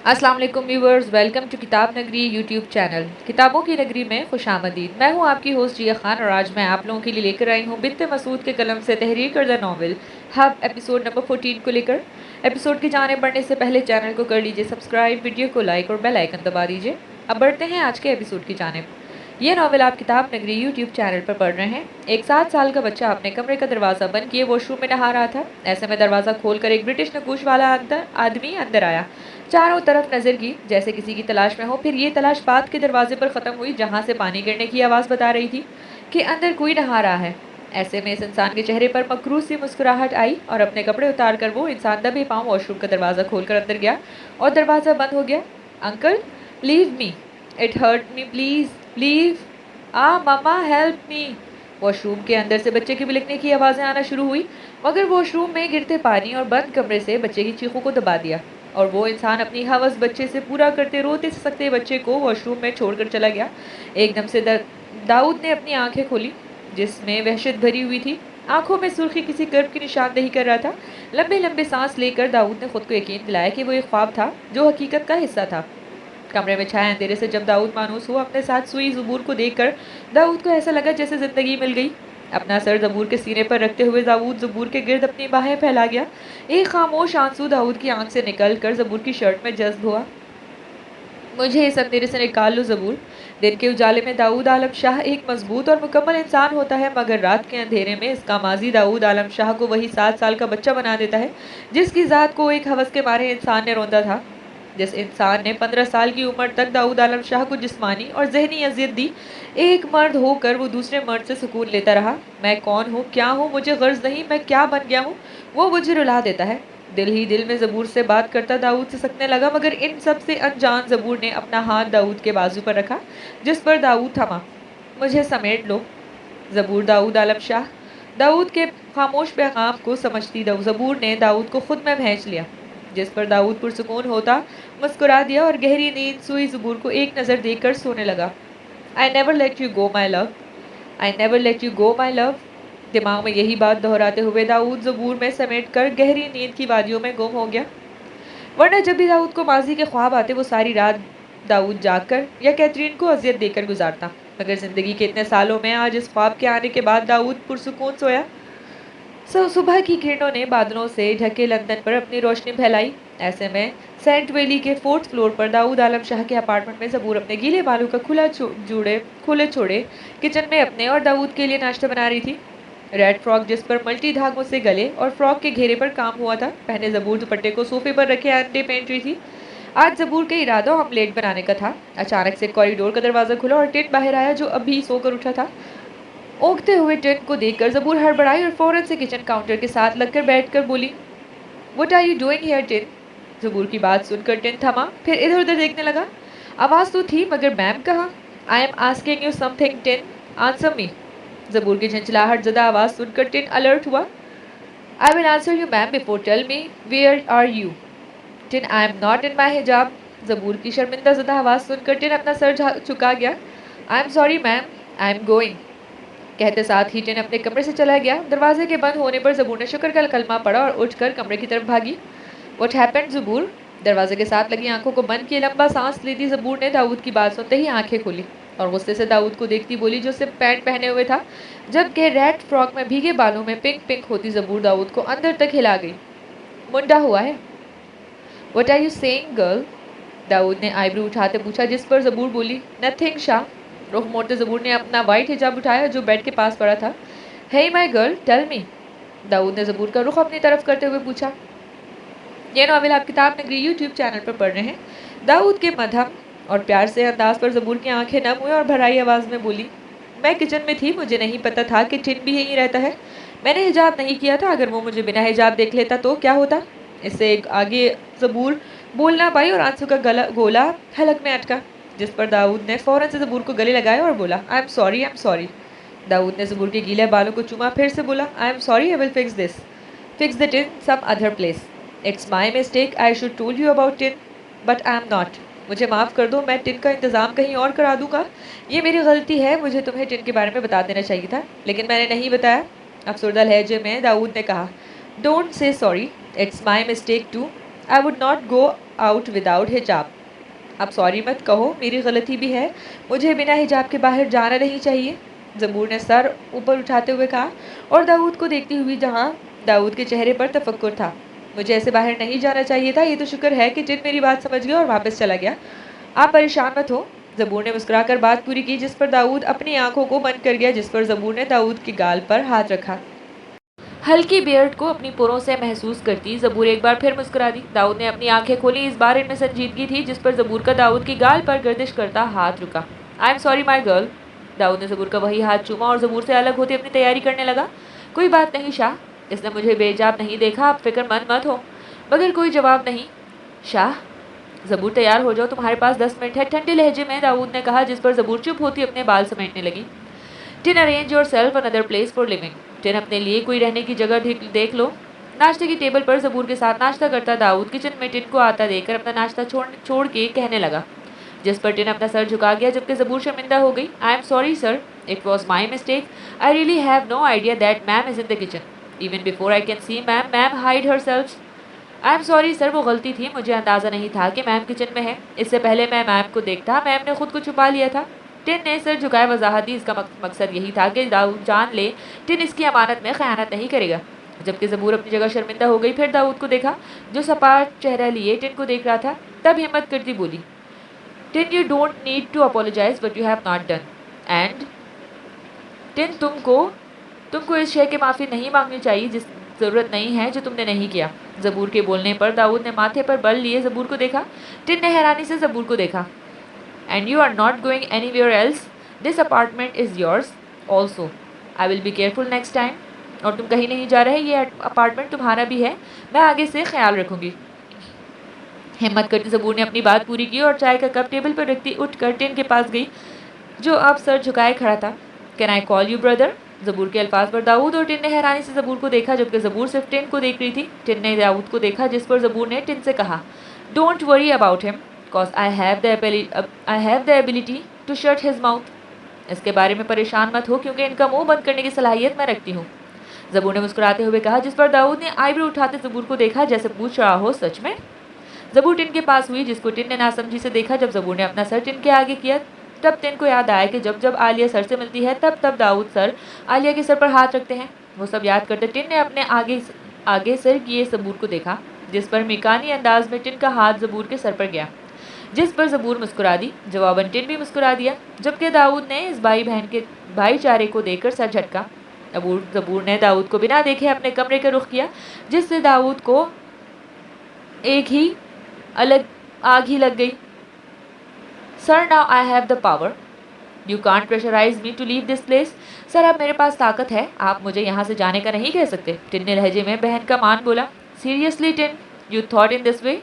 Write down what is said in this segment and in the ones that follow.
अस्सलाम वालेकुम viewers, welcome to किताब नगरी यूट्यूब चैनल। किताबों की नगरी में खुशामदीद। मैं हूं आपकी होस्ट जिया खान और आज मैं आप लोगों के लिए लेकर आई हूं बिन्त मसूद के कलम से तहरीर करदा नावल हब एपिसोड नंबर 14 को लेकर। एपिसोड की जाने बढ़ने से पहले चैनल को कर लीजिए सब्सक्राइब, वीडियो को लाइक और बेल आइकन दबा दीजिए। अब बढ़ते हैं आज के एपिसोड की जानिब। ये नावल आप किताब नगरी यूट्यूब चैनल पर पढ़ रहे हैं। एक 7 साल का बच्चा अपने कमरे का दरवाज़ा बंद किए वॉशरूम में नहा रहा था। ऐसे में दरवाज़ा खोलकर एक ब्रिटिश नकूश वाला आदमी अंदर आया। चारों तरफ नजर की जैसे किसी की तलाश में हो। फिर ये तलाश बात के दरवाजे पर ख़त्म हुई जहाँ से पानी गिरने की आवाज़ बता रही थी कि अंदर कोई नहा रहा है। ऐसे में इस इंसान के चेहरे पर मकरूज सी मुस्कुराहट आई और अपने कपड़े उतार कर वो इंसान दबे पाँव वॉशरूम का दरवाज़ा खोलकर अंदर गया और दरवाज़ा बंद हो गया। Uncle, leave me, it hurt me, please please, mamma help me. Washroom के अंदर से बच्चे की बिलकने की आवाज़ें आना शुरू हुई, मगर वॉशरूम में गिरते पानी और बंद कमरे से बच्चे की चीखों को दबा दिया और वो इंसान अपनी हवस बच्चे से पूरा करते रोते सकते बच्चे को वॉशरूम में छोड़कर चला गया। एकदम से दाऊद ने अपनी आंखें खोली जिसमें वहशत भरी हुई थी। आंखों में सुर्खी किसी कर्ब की निशानदेही कर रहा था। लंबे लंबे सांस लेकर दाऊद ने खुद को यकीन दिलाया कि वो एक ख्वाब था जो हकीकत का हिस्सा था। कमरे में छाए अंधेरे से जब दाऊद मानूस हुआ अपने साथ सुई ज़बूर को देखकर दाऊद को ऐसा लगा जैसे ज़िंदगी मिल गई। अपना सर ज़बूर के सीने पर रखते हुए दाऊद ज़बूर के गिर्द अपनी बाहें फैला गया। एक खामोश आंसू दाऊद की आंख से निकल कर ज़बूर की शर्ट में जज्ब हुआ। मुझे इस अंधेरे से निकाल लो ज़बूर। दिन के उजाले में दाऊद आलम शाह एक मजबूत और मुकम्मल इंसान होता है, मगर रात के अंधेरे में इसका माजी दाऊद आलम शाह को वही 7 साल का बच्चा बना देता है जिसकी ज़ात को एक हवस के मारे इंसान ने रौंदा था। जिस इंसान ने 15 साल की उम्र तक दाऊद आलम शाह को जिस्मानी और जहनी अजियत दी, एक मर्द होकर वो दूसरे मर्द से सुकून लेता रहा। मैं कौन हूँ, क्या हूँ, मुझे गर्ज नहीं, मैं क्या बन गया हूँ, वो मुझे रुला देता है। दिल ही दिल में ज़बूर से बात करता दाऊद से सकने लगा, मगर इन सब से अनजान ज़बूर ने अपना हाथ दाऊद के बाजू पर रखा जिस पर दाऊद थमा। मुझे समेट लो ज़बूर, दाऊद आलम शाह। दाऊद के खामोश पैगाम को समझती ज़बूर ने दाऊद को खुद में भैंस लिया जिस पर दाऊद पुरसुकून होता मुस्कुरा दिया और गहरी नींद सोई ज़बूर को एक नज़र देकर सोने लगा। I never let you go my love, I never let you go my love. दिमाग में यही बात दोहराते हुए दाऊद ज़बूर में समेट कर गहरी नींद की वादियों में गुम हो गया। वरना जब भी दाऊद को माजी के ख्वाब आते वो सारी रात दाऊद जागकर या कैथरीन को अजियत देकर गुजारता, मगर ज़िंदगी के इतने सालों में आज इस ख्वाब के आने के बाद दाऊद पुरसुकून सोया। सुबह की किरणों ने बादलों से ढके लंदन पर अपनी रोशनी फैलाई। ऐसे में सेंट वैली के 4th फ्लोर पर दाऊद आलम शाह के अपार्टमेंट में ज़बूर अपने गीले बालों का खुले छोड़े किचन में अपने और दाऊद के लिए नाश्ता बना रही थी। रेड फ्रॉक जिस पर मल्टी धागों से गले और फ्रॉक के घेरे पर काम हुआ था पहने ज़बूर दुपट्टे को सोफे पर रखे अंडे पेंट रही थी। आज ज़बूर के इरादा ऑमलेट बनाने का था। अचानक से कॉरिडोर का दरवाज़ा खुला और टिन बाहर आया जो अभी सोकर उठा था। ओंघते हुए टिन को देखकर ज़बूर हड़बड़ाई और फौरन से किचन काउंटर के साथ लगकर बैठकर बोली, what are you doing here Tin? Zaboor की बात सुनकर टिन थमा, फिर इधर उधर देखने लगा। आवाज़ तो थी मगर मैम कहाँ? I am asking you something Tin, answer me. Zaboor की झंझलाहट ज़दा आवाज़ सुनकर टिन अलर्ट हुआ। I will answer you ma'am, before tell me where are you. Tin, I am not in my हिजाब। ज़बूर की शर्मिंदा ज़दा आवाज़ सुनकर टिन अपना सर झुका गया। आई am sorry ma'am, I am going. कहते साथ ही टिन अपने कमरे से चला गया। दरवाजे के बंद होने पर ज़बूर ने शुक्र का कलमा पड़ा और उठकर कमरे की तरफ भागी। What happened Zaboor? दरवाजे के साथ लगी आंखों को बंद किए लंबा सांस लेती ज़बूर ने दाऊद की बात सुनते ही आंखें खोली और गुस्से से दाऊद को देखती बोली जो सिर्फ पैंट पहने हुए था, जबकि रेड फ्रॉक में भीगे बालों में पिंक पिंक होती ज़बूर दाऊद को अंदर तक हिला गई। मुंडा हुआ है? What are you saying girl? Dawood ने आईब्रो उठाते पूछा जिस पर ज़बूर बोली, नथिंग शाह। रुख मोड़ते ज़बूर ने अपना वाइट हिजाब उठाया जो बेड के पास पड़ा था। Hey my girl, tell me. Dawood ने ज़बूर का रुख अपनी तरफ करते हुए पूछा। ये नावल आप किताब नगरी यूट्यूब चैनल पर पढ़ रहे हैं। दाऊद के मध्यम और प्यार से अंदाज पर ज़बूर की आंखें नम हुई और भराई आवाज़ में बोली, मैं किचन में थी, मुझे नहीं पता था कि टिन भी यहीं रहता है। मैंने हिजाब नहीं किया था, अगर वो मुझे बिना हिजाब देख लेता तो क्या होता? इससे एक आगे ज़बूर बोल ना पाई और आंसू का गोला हलक में अटका जिस पर दाऊद ने फ़ौरन से ज़बूर को गले लगाया और बोला, I am sorry, I am sorry. Dawood ने ज़बूर के गीले बालों को चूमा, फिर से बोला, I am sorry, I will fix this, fix the Tin some other place. It's my mistake, I should told you about Tin but I am not. मुझे माफ़ कर दो, मैं टिन का इंतज़ाम कहीं और करा दूंगा। ये मेरी गलती है, मुझे तुम्हें टिन के बारे में बता देना चाहिए था, लेकिन मैंने नहीं बताया। अफसरदा लहजे में दाऊद ने कहा, don't say sorry, it's my mistake too. I would not go out without hijab. आप सॉरी मत कहो, मेरी गलती भी है, मुझे बिना हिजाब के बाहर जाना नहीं चाहिए, ज़बूर ने सर ऊपर उठाते हुए कहा और दाऊद को देखती हुई, जहाँ दाऊद के चेहरे पर तफक्कुर था। मुझे ऐसे बाहर नहीं जाना चाहिए था, ये तो शुक्र है कि टिन मेरी बात समझ गया और वापस चला गया। आप परेशान मत हो, ज़बूर ने मुस्कुराकर बात पूरी की, जिस पर दाऊद अपनी आंखों को बंद कर गया, जिस पर ज़बूर ने दाऊद के गाल पर हाथ रखा। हल्की बियर्ड को अपनी पुरों से महसूस करती ज़बूर एक बार फिर मुस्कुरा दी। दाऊद ने अपनी आंखें खोली, इस बार इनमें संजीदगी थी, जिस पर ज़बूर का दाऊद की गाल पर गर्दिश करता हाथ रुका। I am sorry my girl. Dawood ने ज़बूर का वही हाथ चूमा और ज़बूर से अलग होते अपनी तैयारी करने लगा। कोई बात नहीं शाह, इसने मुझे बेजाब नहीं देखा, आप फिक्रमंद मत हो। मगर कोई जवाब नहीं। शाह, ज़बूर तैयार हो जाओ, तुम्हारे पास 10 मिनट है, ठंडे लहजे में दाऊद ने कहा, जिस पर ज़बूर चुप होती अपने बाल समेटने लगी। Tin, arrange your self another place for living. Tin, अपने लिए कोई रहने की जगह देख लो। नाश्ते की टेबल पर ज़बूर के साथ नाश्ता करता दाऊद किचन में टिन को आता देखकर अपना नाश्ता छोड़ के कहने लगा, जिस पर टिन अपना सर झुका गया, जबकि ज़बूर शर्मिंदा हो गई। I am sorry sir, it was my mistake, I really have no idea that ma'am is in the kitchen, even before I can see ma'am hide herself. I am sorry sir, वो गलती थी, मुझे अंदाज़ा नहीं था कि ma'am kitchen में है, इससे पहले मैं मैम को देखता, मैम ने खुद को छुपा लिया था। टिन ने सिर झुकाए वजाहत दी, इसका मकसद यही था कि दाऊद जान ले टिन इसकी अमानत में खयानत नहीं करेगा। जबकि ज़बूर अपनी जगह शर्मिंदा हो गई, फिर दाऊद को देखा, जो सपाट चेहरा लिए टिन को देख रहा था। तब हिम्मत करती बोली, Tin, you don't need to apologise but you have not done. And Tin, तुमको इस शय की माफ़ी नहीं मांगनी चाहिए जिस ज़रूरत नहीं है, जो तुमने नहीं किया। ज़बूर के बोलने पर दाऊद ने माथे पर बल लिए ज़बूर को देखा। टिन ने हैरानी से ज़बूर को देखा। And you are not going anywhere else, this apartment is yours also, I will be careful next time. और तुम कहीं नहीं जा रहे, ये अपार्टमेंट तुम्हारा भी है, मैं आगे से ख्याल रखूँगी। हिम्मत करती ज़बूर ने अपनी बात पूरी की और चाय का कप टेबल पर रखती उठकर टिन के पास गई, जो अब सर झुकाए खड़ा था। Can I call you brother? Zaboor के अल्फाज पर दाऊद और टिन ने हैरानी से ज़बूर को देखा, जबकि ज़बूर सिर्फ टिन को देख रही थी। टिन ने दाऊद को देखा, जिस पर ज़बूर ने टिन से कहा, don't worry about him, cause I have the ability to shut his mouth. इसके बारे में परेशान मत हो, क्योंकि इनका मुंह बंद करने की सलाहियत मैं रखती हूँ, ज़बूर ने मुस्कुराते हुए कहा, जिस पर दाऊद ने आईब्रो उठाते ज़बूर को देखा, जैसे पूछ रहा हो, सच में? ज़बूर टिन के पास हुई, जिसको टिन ने नासमझी से देखा। जब ज़बूर ने अपना सर टिन के आगे किया, तब टिन को याद आया कि जब जब आलिया सर से मिलती है, तब दाऊद सर आलिया के सर पर हाथ रखते हैं। वो सब याद करते टिन ने अपने आगे सर किए ज़बूर को देखा, जिस पर मिकानी अंदाज में टिन का हाथ ज़बूर के सर पर गया, जिस पर ज़बूर मुस्कुरा दी। जवाबन टिन भी मुस्कुरा दिया, जबकि दाऊद ने इस भाई बहन के भाईचारे को देखकर सर झटका। ज़बूर ने दाऊद को बिना देखे अपने कमरे का रुख किया, जिससे दाऊद को आग ही लग गई। Sir, now I have the power, you can't pressurise me to leave this place. Sir, अब मेरे पास ताकत है, आप मुझे यहाँ से जाने का नहीं कह सकते। टिन ने लहजे में बहन का मान बोला। Seriously tin, you thought in this way?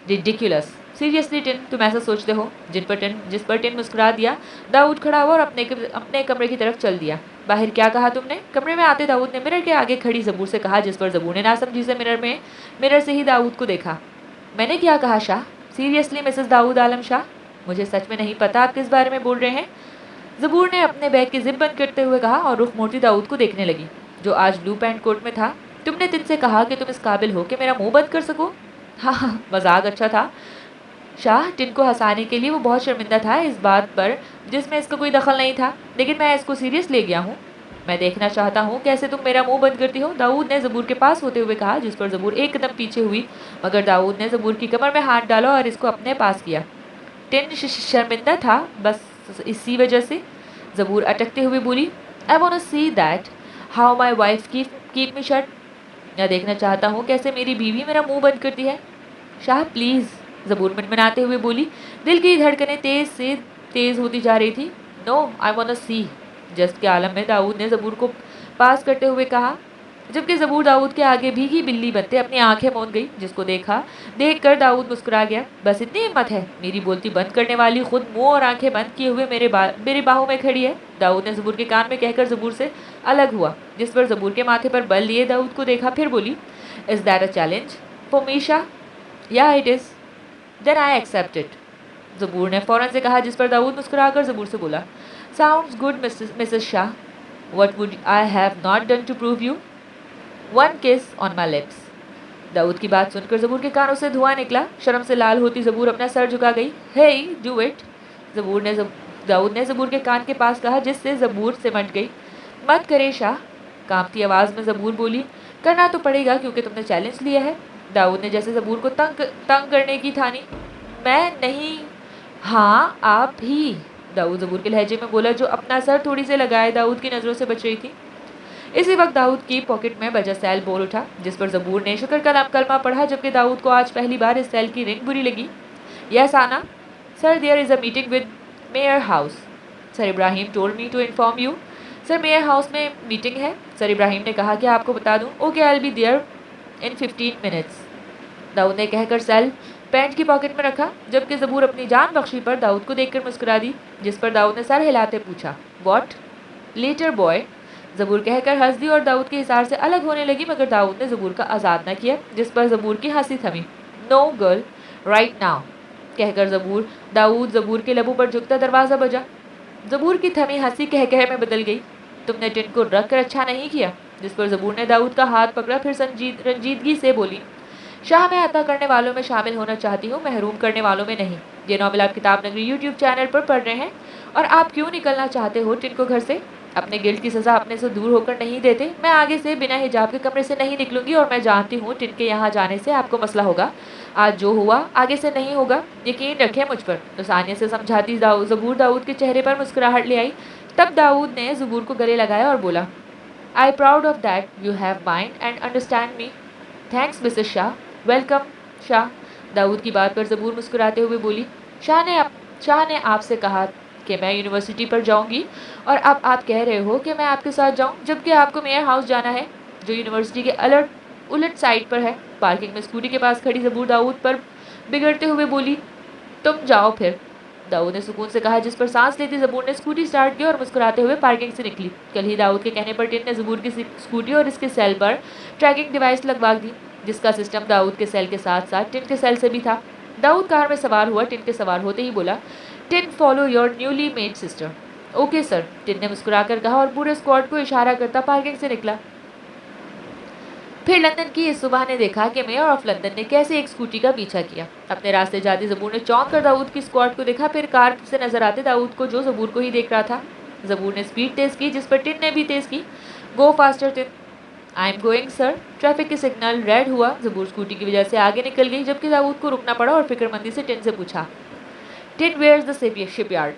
Ridiculous. Seriously tin, तुम ऐसा सोचते हो? जिस पर टिन मुस्कुरा दिया। दाऊद खड़ा हुआ और अपने कमरे की तरफ चल दिया। बाहर क्या कहा तुमने? कमरे में आते दाऊद ने मिरर के आगे खड़ी ज़बूर से कहा, जिस पर ज़बूर ने नासमझी से मिरर से ही दाऊद को देखा। मैंने क्या कहा शाह? सीरियसली मिसेस दाऊद आलम शाह, मुझे सच में नहीं पता आप किस बारे में बोल रहे हैं, ज़बूर ने अपने बैग की जिप बंद करते हुए कहा और रुख मोड़ती दाऊद को देखने लगी, जो आज ब्लू पैंट कोट में था। तुमने टिन से कहा कि तुम इस काबिल हो कि मेरा मुंह बंद कर सको? हाँ, मजाक अच्छा था शाह। टिन को हंसाने के लिए वो बहुत शर्मिंदा था इस बात पर जिसमें इसका कोई दखल नहीं था, लेकिन मैं इसको सीरियस ले गया हूँ। मैं देखना चाहता हूँ कैसे तुम मेरा मुंह बंद करती हो, दाऊद ने ज़बूर के पास होते हुए कहा, जिस पर ज़बूर एक कदम पीछे हुई, मगर दाऊद ने ज़बूर की कमर में हाथ डाला और इसको अपने पास किया। टिन शर्मिंदा था बस इसी वजह से। ज़बूर अटकते हुए बोली, I want to see that how my wife keep me shut. मैं देखना चाहता हूँ कैसे मेरी बीवी मेरा मुंह बंद करती है। शाह प्लीज़, ज़बूर मिनमिनाते हुए बोली। दिल की धड़कनें तेज़ से तेज़ होती जा रही थी। No, I want to see. Just के आलम में दाऊद ने ज़बूर को पास करते हुए कहा, जबकि ज़बूर दाऊद के आगे भीगी बिल्ली बनते अपनी आंखें मूंद गई, जिसको देखकर दाऊद मुस्कुरा गया। बस इतनी हिम्मत है? मेरी बोलती बंद करने वाली खुद मुंह और आंखें बंद किए हुए मेरे बाहों में खड़ी है, दाऊद ने ज़बूर के कान में कहकर ज़बूर से अलग हुआ, जिस पर ज़बूर के माथे पर बल लिए दाऊद को देखा, फिर बोली, is that a challenge for me Shah? या it is, then I accept it, Zaboor ने फ़ौरन से कहा, जिस पर दाऊद मुस्कुराकर ज़बूर से बोला, sounds good Mrs Shah, what would I have not done to prove you? One kiss on my lips. Dawood की बात सुनकर ज़बूर के कानों से धुआं निकला। शर्म से लाल होती ज़बूर अपना सर झुका गई। हे डू इट, दाऊद ने ज़बूर के कान के पास कहा, जिससे ज़बूर सिमट गई। मत करे शाह, कांपती आवाज़ में ज़बूर बोली। करना तो पड़ेगा क्योंकि तुमने चैलेंज लिया है। दाऊद ने जैसे ज़बूर को तंग करने की ठानी। मैं नहीं। हाँ आप ही, दाऊद ज़बूर के लहजे में बोला, जो अपना सर थोड़ी से लगाए दाऊद की नज़रों से बच रही थी। इसी वक्त दाऊद की पॉकेट में बजा सेल बोल उठा, जिस पर ज़बूर ने शुक्र का कलमा पढ़ा, जबकि दाऊद को आज पहली बार इस सेल की रिंग बुरी लगी। Yes Anna. Sir there is a meeting with mayor house. Sir Ibrahim told me to inform you. Sir mayor house में मीटिंग है, सर इब्राहिम ने कहा कि आपको बता दूं। Okay I will be there in 15 minutes, Dawood ने कहकर सेल पैंट की पॉकेट में रखा, जबकि ज़बूर अपनी जान बख्शी पर दाऊद को देखकर मुस्कुरा दी, जिस पर दाऊद ने सर हिलाते पूछा, व्हाट लेटर बॉय। ज़बूर कहकर हंस दी और दाऊद के हिसार से अलग होने लगी, मगर दाऊद ने ज़बूर का आज़ाद न किया, जिस पर ज़बूर की हंसी थमी। नो गर्ल राइट नाउ, कहकर दाऊद ज़बूर के लबों पर झुकता दरवाज़ा बजा। ज़बूर की थमी हंसी कह में बदल गई। तुमने टिन को रख कर अच्छा नहीं किया, जिस पर ज़बूर ने दाऊद का हाथ पकड़ा, फिर रंजीदगी से बोली, शाह मैं अता करने वालों में शामिल होना चाहती हूँ, महरूम करने वालों में नहीं। ये नॉवेल आप किताब नगरी यूट्यूब चैनल पर पढ़ रहे हैं, और आप क्यों निकलना चाहते हो टिन को घर से? अपने गिल्ट की सज़ा अपने से दूर होकर नहीं देते। मैं आगे से बिना हिजाब के कमरे से नहीं निकलूंगी, और मैं जानती हूँ टिन के यहाँ जाने से आपको मसला होगा। आज जो हुआ आगे से नहीं होगा, यकीन रखें मुझ पर। तो सानिया से समझाती ज़बूर दाऊद के चेहरे पर मुस्कुराहट ले आई। तब दाऊद ने ज़बूर को गले लगाया और बोला, I proud of that you have mind and understand me. Thanks Mrs Shah. Welcome Shah. Dawood की बात पर ज़बूर मुस्कुराते हुए बोली, शाह ने आपसे कहा कि मैं यूनिवर्सिटी पर जाऊंगी, और अब आप कह रहे हो कि मैं आपके साथ जाऊं, जबकि आपको मेयर हाउस जाना है, जो यूनिवर्सिटी के उलट साइड पर है। पार्किंग में स्कूटी के पास खड़ी ज़बूर दाऊद पर बिगड़ते हुए बोली, तुम जाओ फिर। दाऊद ने सुकून से कहा, जिस पर सांस लेती ज़बूर ने स्कूटी स्टार्ट की और मुस्कुराते हुए पार्किंग से निकली। कल ही दाऊद के कहने पर टिन ने ज़बूर की स्कूटी और इसके सेल पर ट्रैकिंग डिवाइस लगवा दी, जिसका सिस्टम दाऊद के सेल के साथ साथ टिन के सेल से भी था। दाऊद कार में सवार हुआ। टिन के सवार होते ही बोला, tin follow your newly made sister. Okay sir, tin ने मुस्कुराकर कहा और पूरे स्क्वाड को इशारा करता पार्किंग से निकला। फिर लंदन की इस सुबह ने देखा कि मेयर ऑफ लंदन ने कैसे एक स्कूटी का पीछा किया। अपने रास्ते जाती ज़बूर ने चौंक कर दाऊद की स्क्वाड को देखा, फिर कार से नजर आते दाऊद को, जो ज़बूर को ही देख रहा था। ज़बूर ने स्पीड तेज की, जिस पर टिन ने भी तेज की। गो faster tin. I am going sir. Traffic के सिग्नल रेड हुआ। ज़बूर स्कूटी की वजह से आगे निकल गई, जबकि दाऊद को रुकना पड़ा और फिक्रमंदी से टिन से पूछा, Tin where is the shipyard?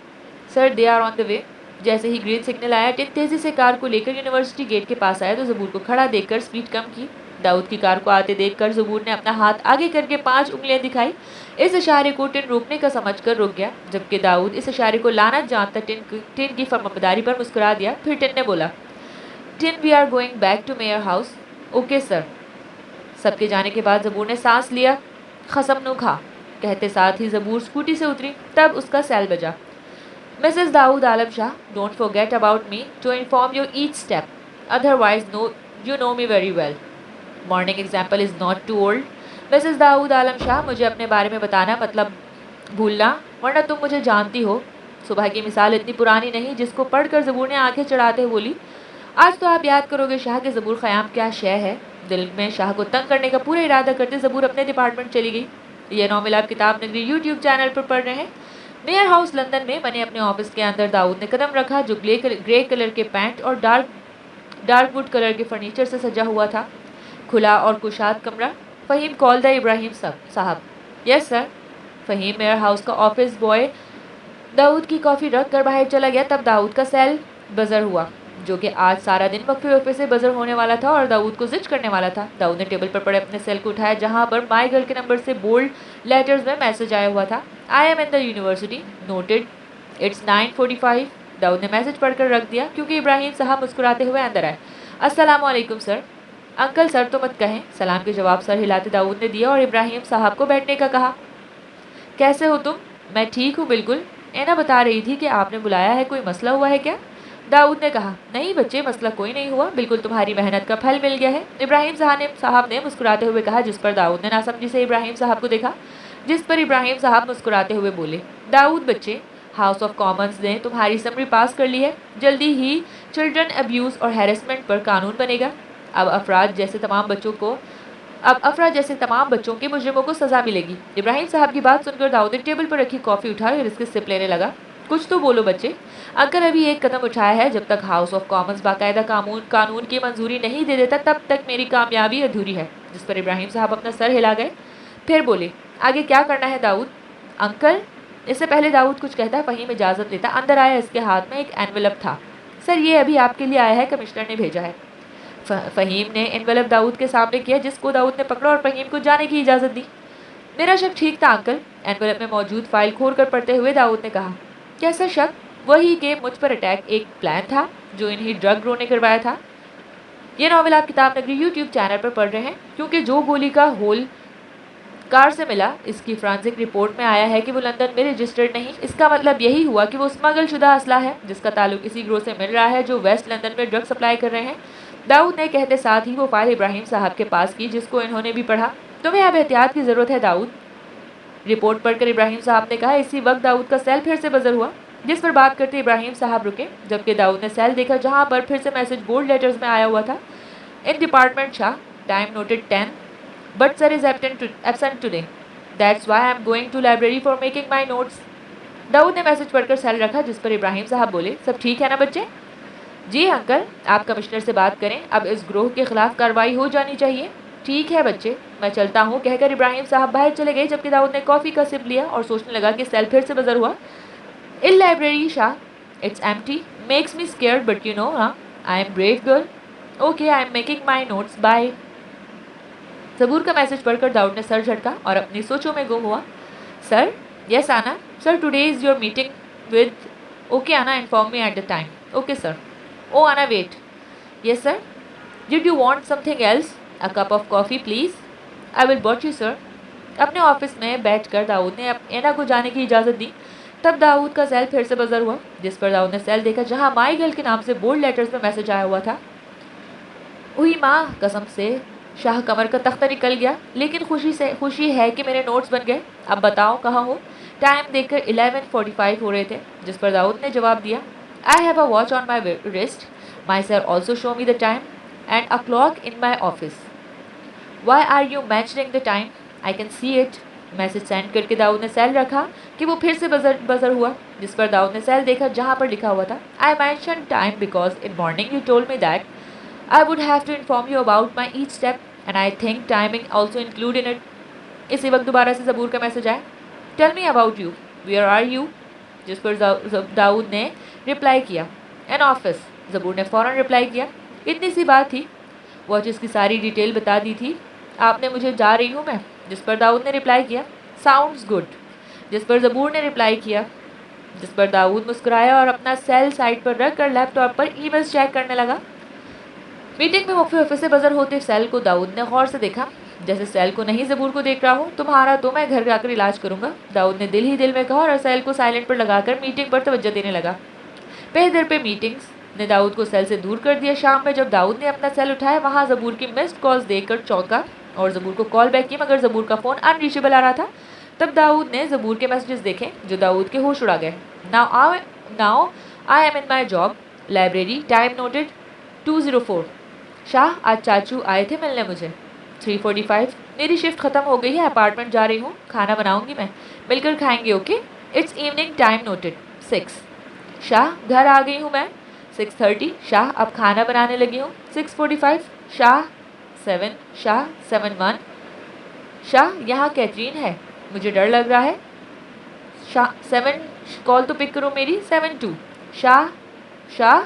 Sir they are on the way. जैसे ही ग्रीन सिग्नल आया, टिन तेजी से कार को लेकर यूनिवर्सिटी गेट के पास आया, तो ज़बूर को खड़ा देखकर स्पीड कम की। दाऊद की कार को आते देखकर ज़बूर ने अपना हाथ आगे करके 5 उंगलियां दिखाई। इस इशारे को टिन रोकने का समझकर रुक गया, जबकि दाऊद इस इशारे को लानत जानता टिन की फर्माबरदारी पर मुस्कुरा दिया। फिर टिन ने बोला, Tin we are going back to mayor house. Okay sir. सबके जाने के बाद ज़बूर ने सांस लिया। खसम नु खा, कहते साथ ही ज़बूर स्कूटी से उतरी। तब उसका सेल बजा। Mrs Dawood Alam Shah, don't forget about me to inform you each step, otherwise you know me very well. Morning example is not too old. Mrs Dawood Alam Shah, मुझे अपने बारे में बताना मतलब भूलना, वरना तुम मुझे जानती हो। सुबह की मिसाल इतनी पुरानी नहीं, जिसको पढ़कर ज़बूर ने आंखें चढ़ाते हुए बोली, आज तो आप याद करोगे शाह के ज़बूर ख़याम क्या शय है। दिल में शाह को तंग करने का पूरा इरादा करते ज़बूर अपने डिपार्टमेंट चली गई। यह नॉवेल आप किताब नगरी यूट्यूब चैनल पर पढ़ रहे हैं। मेयर हाउस लंदन में बने अपने ऑफिस के अंदर दाऊद ने कदम रखा, जो ग्रे कलर के पैंट और डार्क वुड कलर के फर्नीचर से सजा हुआ था। खुला और कुशाद कमरा। Faheem call the Ibrahim sahab. Yes sir. Faheem mayor house का ऑफिस बॉय दाऊद की कॉफ़ी रख कर बाहर चला गया। तब दाऊद का सेल बजर हुआ, जो कि आज सारा दिन वक्फे से बजर होने वाला था और दाऊद को जिच करने वाला था। दाऊद ने टेबल पर पड़े अपने सेल को उठाया, जहां पर माई गर्ल के नंबर से बोल्ड लेटर्स में मैसेज आया हुआ था, I am in the university, noted, it's 9:45। Dawood ने मैसेज पढ़कर रख दिया, क्योंकि इब्राहिम साहब मुस्कुराते हुए अंदर आए। अस्सलाम वालेकुम सर। अंकल सर तो मत कहें। सलाम के जवाब सर हिलाते दाऊद ने दिया और इब्राहिम साहब को बैठने का कहा। कैसे हो तुम? मैं ठीक हूँ बिल्कुल। एना बता रही थी कि आपने बुलाया है, कोई मसला हुआ है क्या? दाऊद ने कहा, नहीं बच्चे, मसला कोई नहीं हुआ, बिल्कुल तुम्हारी मेहनत का फल मिल गया है। इब्राहिम साहब ने मुस्कुराते हुए कहा, जिस पर दाऊद ने नासमझी से इब्राहिम साहब को देखा, जिस पर इब्राहिम साहब मुस्कुराते हुए बोले, दाऊद बच्चे, हाउस ऑफ कॉमन्स ने तुम्हारी समरी पास कर ली है। जल्दी ही चिल्ड्रन अब्यूज़ और हैरेसमेंट पर कानून बनेगा। अब अफराद जैसे तमाम बच्चों को अब अफरा जैसे तमाम बच्चों के मुजरिमों को सजा मिलेगी। इब्राहिम साहब की बात सुनकर दाऊद ने टेबल पर रखी कॉफी उठाई और इसकी सिप लेने लगा। कुछ तो बोलो बच्चे। अंकल अभी एक कदम उठाया है। जब तक हाउस ऑफ कॉमन्स बाकायदा कानून की मंजूरी नहीं दे देता तब तक मेरी कामयाबी अधूरी है। जिस पर इब्राहिम साहब अपना सर हिला गए। फिर बोले, आगे क्या करना है दाऊद? अंकल, इससे पहले दाऊद कुछ कहता फ़हीम इजाज़त लेता अंदर आया। इसके हाथ में एक एनवेलप था। सर, ये अभी आपके लिए आया है, कमिश्नर ने भेजा है। फ़हीम ने एनवेलप दाऊद के सामने किया, जिसको दाऊद ने पकड़ा और फ़हीम को जाने की इजाज़त दी। मेरा शक ठीक था अंकल। एनवेलप में मौजूद फाइल खोल कर पढ़ते हुए दाऊद ने कहा। कैसा शक? वही कि मुझ पर अटैक एक प्लान था जो इन्हीं ड्रग रो ने करवाया था। ये नावल आप किताब नगरी यूट्यूब चैनल पर पढ़ रहे हैं, क्योंकि जो गोली का होल कार से मिला, इसकी फ्रांसिक रिपोर्ट में आया है कि वो लंदन में रजिस्टर्ड नहीं। इसका मतलब यही हुआ कि वो स्मगल शुदा असला है, जिसका ताल्लुक इसी गिरोह से मिल रहा है जो वेस्ट लंदन में ड्रग सप्लाई कर रहे हैं। दाऊद ने कहते साथ ही वो फाइल इब्राहिम साहब के पास की, जिसको इन्होंने भी पढ़ा। तुम्हें अब एहतियात की ज़रूरत है दाऊद। रिपोर्ट पढ़कर इब्राहिम साहब ने कहा। इसी वक्त दाऊद का सेल फिर से बजर हुआ, जिस पर बात करते इब्राहिम साहब रुके, जबकि दाऊद ने सेल देखा जहाँ पर फिर से मैसेज बोल्ड लेटर्स में आया हुआ था। In department Shah, time noted 10, but sir is absent today, that's why I am going to library for making my notes. Dawood ने मैसेज पढ़कर सेल रखा, जिस पर इब्राहिम साहब बोले, सब ठीक है ना बच्चे? जी अंकल, आप कमिश्नर से बात करें, अब इस ग्रोह के खिलाफ कार्रवाई हो जानी चाहिए। ठीक है बच्चे, मैं चलता हूँ, कहकर इब्राहिम साहब बाहर चले गए, जबकि दाऊद ने कॉफ़ी का सिप लिया और सोचने लगा कि सेल फिर से बजर हुआ। In library Shah, it's empty, makes me scared, but you know I am brave girl. Okay, I am making my notes, bye. Zaboor का मैसेज पढ़कर दाऊद ने सर झटका और अपनी सोचों में गुम हुआ। Sir, yes Anna, sir today is your meeting with, okay Anna, inform me at the time. Okay sir. Oh Anna, wait. Yes sir. Did you want something else? A cup of coffee please. I will bought you sir. अपने office में बैठकर दाऊद ने एना को जाने की इजाज़त दी। तब दाऊद का सेल फिर से बजर हुआ, जिस पर दाऊद ने सेल देखा जहाँ माई गर्ल के नाम से बोल्ड लेटर्स में मैसेज आया हुआ था। हुई माँ, कसम से शाह कमर का तख्ता निकल गया, लेकिन खुशी है कि मेरे नोट्स बन गए। अब बताओ कहाँ हो? टाइम देखकर 11:45 हो रहे थे, जिस पर दाऊद ने जवाब दिया, I have a watch on my wrist, my sir also show me the time and a clock in my office. Why are you matching the time? I can see it. Message send करके दाऊद ने cell रखा कि वो फिर से buzzer हुआ, जिस पर दाऊद ने सेल देखा जहाँ पर लिखा हुआ था, I mention time because in morning you told me that I would have to inform you about my each step and I think timing also include in it. इसी वक्त दोबारा से ज़बूर का मैसेज आया, Tell me about you, where are you? जिस पर दाऊद ने reply किया, An office। ज़बूर ने फ़ौरन रिप्लाई किया, इतनी सी बात थी, वॉचेस की सारी डिटेल बता दी थी, आपने मुझे जा रही हूँ मैं। जिस पर दाऊद ने रिप्लाई किया, Sounds good। जिस पर ज़बूर ने रिप्लाई किया, जिस पर दाऊद मुस्कुराया और अपना सेल साइड पर रख कर लैपटॉप पर ईमेल्स चेक करने लगा। मीटिंग में मुख्य ऑफिस से बजर होते सेल को दाऊद ने गौर से देखा, जैसे सेल को नहीं ज़बूर को देख रहा हूँ। तुम्हारा तो मैं घर जाकर इलाज करूँगा, दाऊद ने दिल ही दिल में कहा और सेल को साइलेंट पर लगाकर मीटिंग पर तवज्जो देने लगा। पे दर पे मीटिंग्स ने दाऊद को सेल से दूर कर दिया। शाम में जब दाऊद ने अपना सेल उठाया, वहाँ ज़बूर की मिस्ड कॉल्स देखकर चौंका और ज़बूर को कॉल बैक की, मगर ज़बूर का फ़ोन अनरीचेबल आ रहा था। तब दाऊद ने ज़बूर के मैसेजेस देखे जो दाऊद के होश उड़ा गए। Now I am in my job, library, time noted 2:04। Shah, आज चाचू आए थे मिलने मुझे। 3:45, मेरी शिफ्ट ख़त्म हो गई है, अपार्टमेंट जा रही हूँ, खाना बनाऊँगी मैं, मिलकर खाएंगे, okay? It's evening, time noted 6। Shah, घर आ गई हूँ मैं। 6:30, शाह, अब खाना बनाने लगी हूँ। 6:45, शाह 7, शाह 7:1, शाह, यहाँ कैथरीन है, मुझे डर लग रहा है। शाह 7, कॉल तो पिक करो मेरी। 7:2, शाह।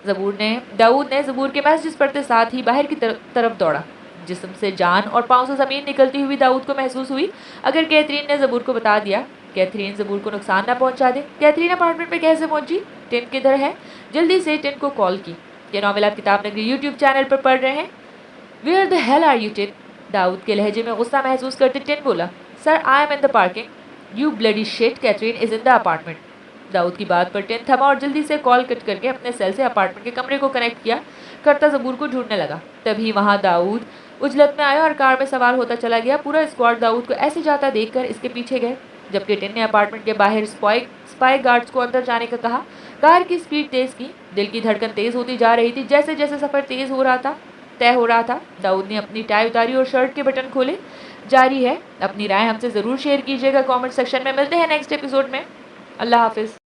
दाऊद ने ज़बूर के मैसेजेस पढ़ते साथ ही बाहर की तरफ दौड़ा। जिस्म से जान और पाँव से ज़मीन निकलती हुई दाऊद को महसूस हुई, अगर कैथरीन ने ज़बूर को बता दिया, कैथरीन ज़बूर को नुकसान ना पहुंचा दे। कैथरीन अपार्टमेंट में कैसे पहुंची? टिन किधर है? जल्दी से टिन को कॉल की। ये नावल आप किताब नगरी यूट्यूब चैनल पर पढ़ रहे हैं। Where the hell are you Tin? Dawood के लहजे में गुस्सा महसूस करते टिन बोला, sir I am in the parking. You bloody shit, Catherine is in the apartment. Dawood की बात पर टिन थमा और जल्दी से कॉल कट करके अपने सेल से अपार्टमेंट के कमरे को कनेक्ट किया करता ज़बूर को ढूंढने लगा। तभी वहाँ दाऊद उजलत में आया और कार में सवार होता चला गया। पूरा स्क्वाड दाऊद को ऐसे जाता देखकर इसके पीछे गए, जबकि टिन ने अपार्टमेंट के बाहर स्पाई गार्ड्स को अंदर जाने का कहा। कार की स्पीड तेज़ की, दिल की धड़कन तेज़ होती जा रही थी। जैसे जैसे सफ़र तेज़ हो रहा था, तय हो रहा था। दाऊद ने अपनी टाई उतारी और शर्ट के बटन खोले। जारी है, अपनी राय हमसे ज़रूर शेयर कीजिएगा कमेंट सेक्शन में। मिलते हैं नेक्स्ट एपिसोड में। अल्लाह हाफिज़।